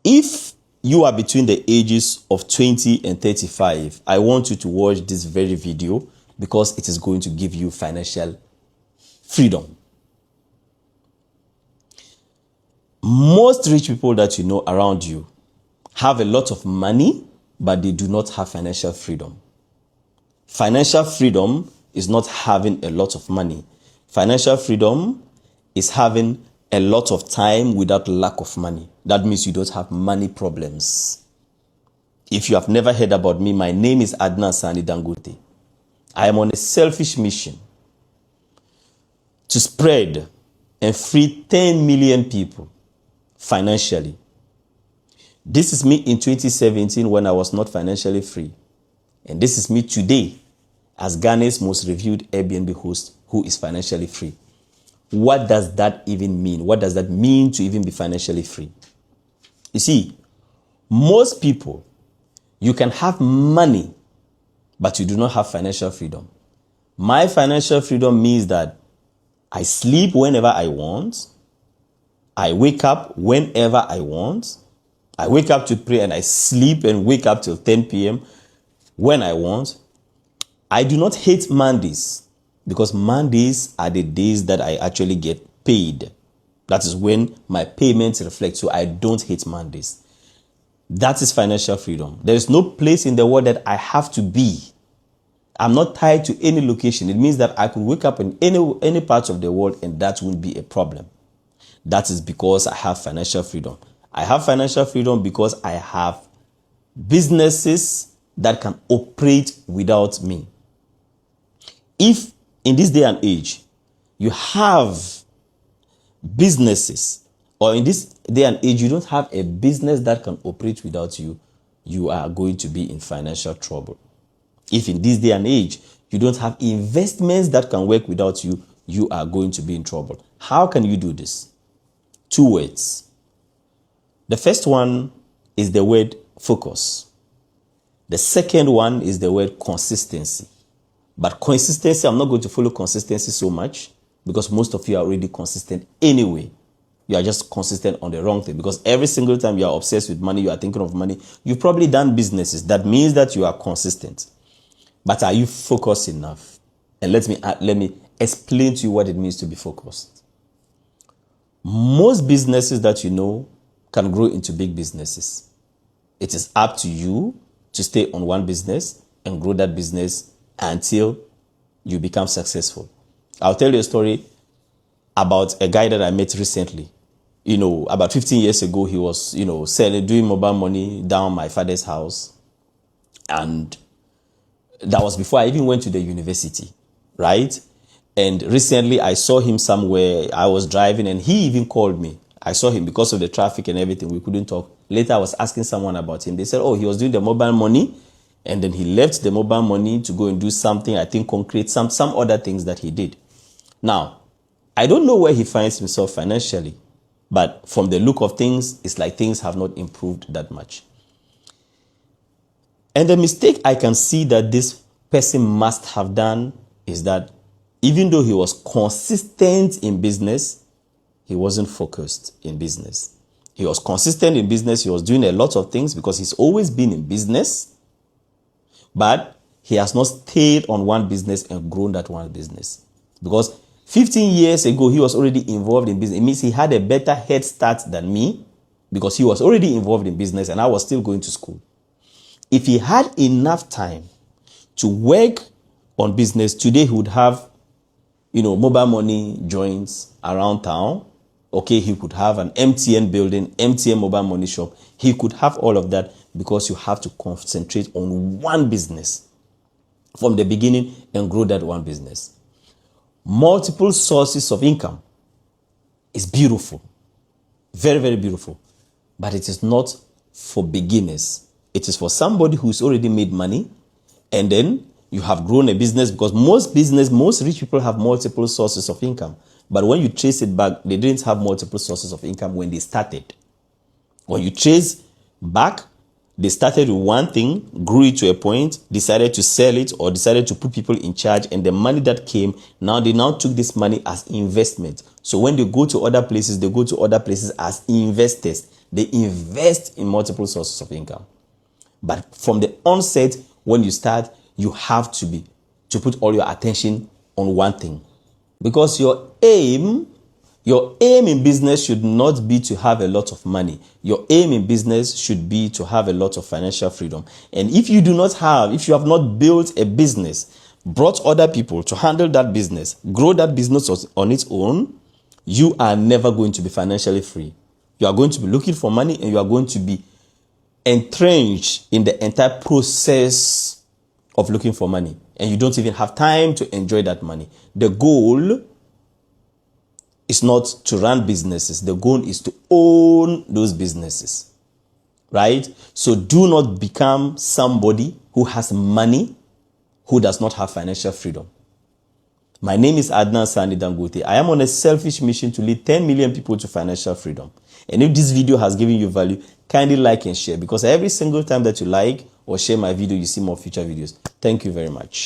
If you are between the ages of 20 and 35, I want you to watch this very video because it is going to give you financial freedom. Most rich people that you know around you have a lot of money, but they do not have financial freedom. Financial freedom is not having a lot of money. Financial freedom is having a lot of time without lack of money. That means you don't have money problems. If you have never heard about me, my name is Adnan Sani Dangote. I am on a selfish mission to spread and free 10 million people financially. This is me in 2017 when I was not financially free. And this is me today as Ghana's most reviewed Airbnb host who is financially free. What does that even mean? What does that mean to even be financially free? You see, most people, you can have money, but you do not have financial freedom. My financial freedom means that I sleep whenever I want. I wake up whenever I want. I wake up to pray and I sleep and wake up till 10 p.m. when I want. I do not hate Mondays because Mondays are the days that I actually get paid. That is when my payments reflect. So I don't hate Mondays. That is financial freedom. There is no place in the world that I have to be. I'm not tied to any location. It means that I could wake up in any part of the world and that won't be a problem. That is because I have financial freedom. I have financial freedom because I have businesses that can operate without me. If in this day and age, you have businesses, or in this day and age, you don't have a business that can operate without you, you are going to be in financial trouble. If in this day and age, you don't have investments that can work without you, you are going to be in trouble. How can you do this? 2 words. The first one is the word focus. The second one is the word consistency. But consistency, I'm not going to follow consistency so much because most of you are already consistent anyway. You are just consistent on the wrong thing because every single time you are obsessed with money, you are thinking of money, you've probably done businesses. That means that you are consistent. But are you focused enough? And let me explain to you what it means to be focused. Most businesses that you know can grow into big businesses. It is up to you to stay on one business and grow that business until you become successful. I'll tell you a story about a guy that I met recently. About 15 years ago, he was, doing mobile money down my father's house. And that was before I even went to the university, right? And recently I saw him somewhere. I was driving and he even called me. I saw him because of the traffic and everything. We couldn't talk. Later I was asking someone about him. They said, he was doing the mobile money. And then he left the mobile money to go and do something, I think concrete, some other things that he did. Now, I don't know where he finds himself financially. But from the look of things, it's like things have not improved that much. And the mistake I can see that this person must have done is that even though he was consistent in business, he wasn't focused in business. He was consistent in business. He was doing a lot of things because he's always been in business. But he has not stayed on one business and grown that one business. Because 15 years ago, he was already involved in business. It means he had a better head start than me because he was already involved in business and I was still going to school. If he had enough time to work on business, today he would have, mobile money joints around town. Okay, he could have an MTN building, MTN mobile money shop. He could have all of that because you have to concentrate on one business from the beginning and grow that one business. Multiple sources of income is beautiful. Very, very beautiful. But it is not for beginners. It is for somebody who's already made money and then you have grown a business because most rich people have multiple sources of income. But when you trace it back, they didn't have multiple sources of income when they started. When you trace back, they started with one thing, grew it to a point, decided to sell it or decided to put people in charge. And the money that came, they now took this money as investment. So when they go to other places, they go to other places as investors. They invest in multiple sources of income. But from the onset, when you start, you have to put all your attention on one thing. Because your aim in business should not be to have a lot of money. Your aim in business should be to have a lot of financial freedom. And if you have not built a business, brought other people to handle that business, grow that business on its own, you are never going to be financially free. You are going to be looking for money, and you are going to be entrenched in the entire process of looking for money. And you don't even have time to enjoy that money. The goal is not to run businesses. The goal is to own those businesses, right? So do not become somebody who has money, who does not have financial freedom. My name is Adnan Sani Dangote. I am on a selfish mission to lead 10 million people to financial freedom. And if this video has given you value, kindly like and share, because every single time that you like or share my video, you see more future videos. Thank you very much.